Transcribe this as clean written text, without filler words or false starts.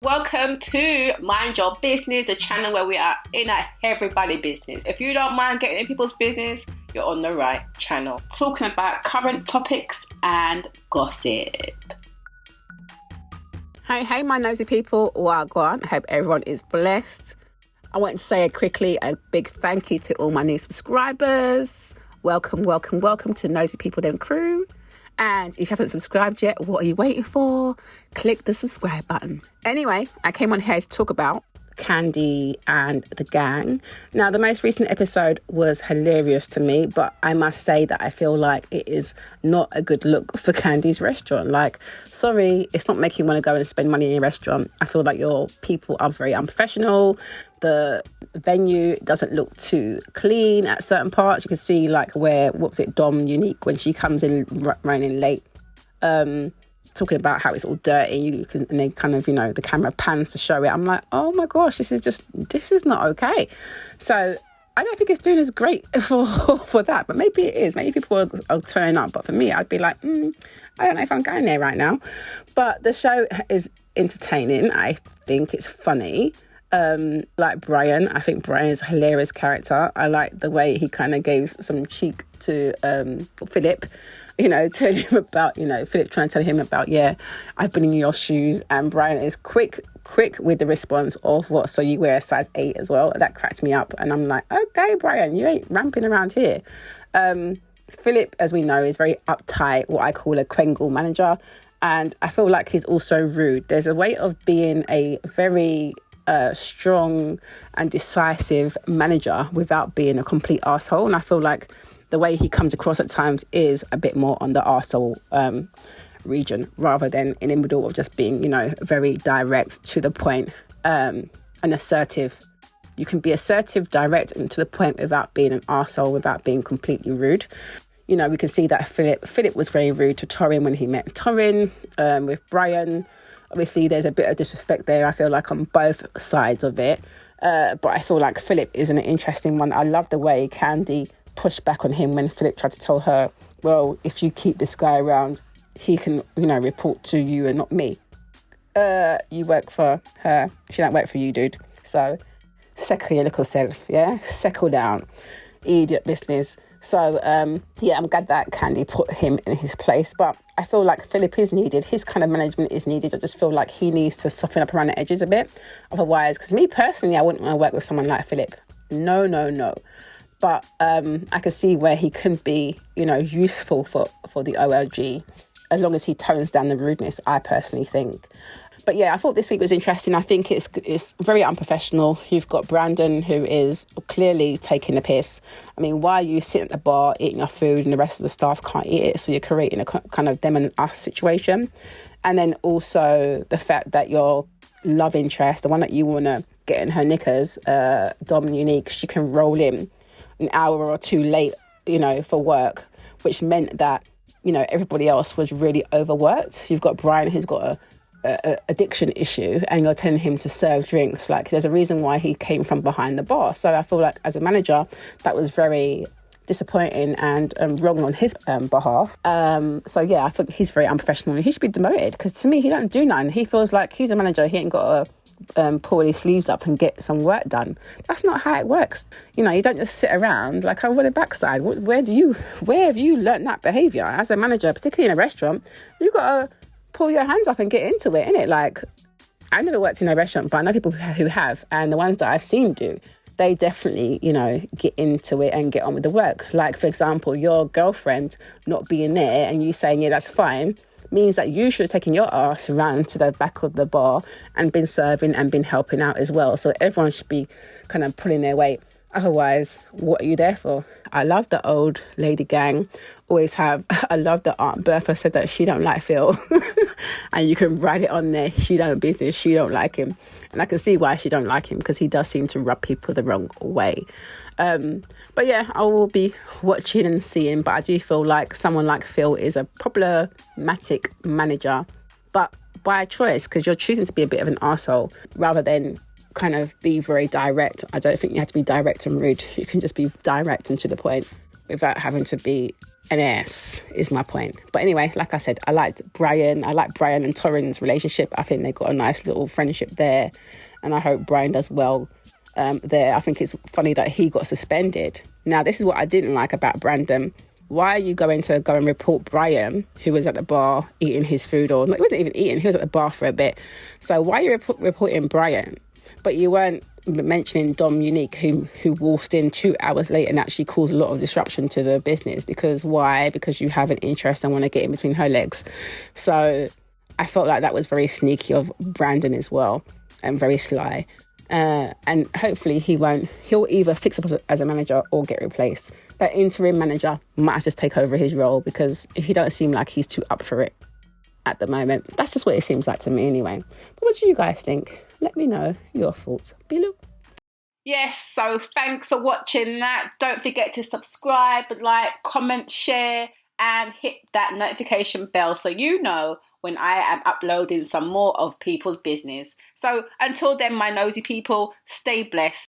Welcome to Mind Your Business, the channel where we are in everybody's business. If you don't mind getting in people's business, you're on the right channel. Talking about current topics and gossip. Hey, my nosy people. Well, go on. I hope everyone is blessed. I want to say a big thank you to all my new subscribers. Welcome to Nosy People Them Crew. And if you haven't subscribed yet, what are you waiting for? Click the subscribe button. Anyway, I came on here to talk about Kandi and the gang. Now, the most recent episode was hilarious to me, but I must say that I feel like it is not a good look for Kandi's restaurant. Like, sorry, it's not making you want to go and spend money in your restaurant. I feel like your people are very unprofessional. The venue doesn't look too clean at certain parts. You can see like where, Dom Unique, when she comes in running late, talking about how it's all dirty, and then kind of, the camera pans to show it. I'm like, oh my gosh, this is not okay. So I don't think it's doing as great for that, but maybe it is. Maybe people are turning up, but for me, I'd be like, I don't know if I'm going there right now. But the show is entertaining. I think it's funny. Like Brian, I think Brian is a hilarious character. I like the way he kind of gave some cheek to Phillip, telling him about, Phillip trying to tell him about, I've been in your shoes, and Brian is quick with the response of what, so you wear a size 8 as well. That cracked me up, and I'm like, okay, Brian, you ain't ramping around here. Phillip, as we know, is very uptight, what I call a Kwengle manager, and I feel like he's also rude. There's a way of being a very strong and decisive manager without being a complete arsehole, and I feel like the way he comes across at times is a bit more on the arsehole region, rather than in the middle of just being, very direct, to the point, and assertive. You can be assertive, direct, and to the point without being an arsehole, without being completely rude. We can see that Phillip was very rude to Tourin when he met Tourin. With Brian, obviously there's a bit of disrespect there, I feel like, on both sides of it. But I feel like Phillip is an interesting one. I love the way Kandi pushed back on him when Phillip tried to tell her, well, if you keep this guy around, he can, report to you and not me. You work for her. She don't work for you, dude. So settle your little self, yeah? Settle down. Idiot business. So, I'm glad that Kandi put him in his place. But I feel like Phillip is needed. His kind of management is needed. I just feel like he needs to soften up around the edges a bit. Otherwise, because me personally, I wouldn't want to work with someone like Phillip. No. But I can see where he can be, useful for the OLG, as long as he tones down the rudeness, I personally think. But I thought this week was interesting. I think it's very unprofessional. You've got Brandon, who is clearly taking the piss. I mean, why are you sitting at the bar eating your food and the rest of the staff can't eat it? So you're creating a kind of them and us situation. And then also the fact that your love interest, the one that you want to get in her knickers, Dom Unique, she can roll in an hour or two late, for work, which meant that, everybody else was really overworked. You've got Brian, who's got a addiction issue, and you're telling him to serve drinks. Like, there's a reason why he came from behind the bar. So I feel like as a manager, that was very disappointing and wrong on his behalf. I think he's very unprofessional and he should be demoted, because to me, he don't do nothing. He feels like he's a manager. He ain't got to pull his sleeves up and get some work done. That's not how it works. You don't just sit around like, what a backside. Where have you learnt that behaviour? As a manager, particularly in a restaurant, you got to pull your hands up and get into it, innit? Like, I never worked in a restaurant, but I know people who have, and the ones that I've seen do, they definitely, get into it and get on with the work. Like, for example, your girlfriend not being there and you saying, that's fine, means that you should have taken your ass around to the back of the bar and been serving and been helping out as well. So everyone should be kind of pulling their weight. Otherwise, what are you there for? I love the old lady gang. Always have. I love that Aunt Bertha said that she don't like Phil. And you can write it on there. She don't business. She don't like him. And I can see why she don't like him, because he does seem to rub people the wrong way. I will be watching and seeing. But I do feel like someone like Phil is a problematic manager, but by choice, because you're choosing to be a bit of an arsehole rather than kind of be very direct. I don't think you have to be direct and rude. You can just be direct and to the point without having to be an ass, is my point. But anyway, like I said, I like Brian and Tourin's relationship. I think they got a nice little friendship there, and I hope Brian does well there. I think it's funny that he got suspended. Now, this is what I didn't like about Brandon. Why are you going to go and report Brian, who was at the bar eating his food, or he wasn't even eating, he was at the bar for a bit. So why are you reporting Brian? But you weren't mentioning Dom Unique, who waltzed in 2 hours late and actually caused a lot of disruption to the business. Because why? Because you have an interest and want to get in between her legs. So I felt like that was very sneaky of Brandon as well, and very sly. And hopefully he'll either fix up as a manager or get replaced. That interim manager might just take over his role, because he don't seem like he's too up for it at the moment. That's just what it seems like to me anyway. But what do you guys think? Let me know your thoughts below. Yes, so thanks for watching that. Don't forget to subscribe, like, comment, share, and hit that notification bell so you know when I am uploading some more of people's business. So until then, my nosy people, stay blessed.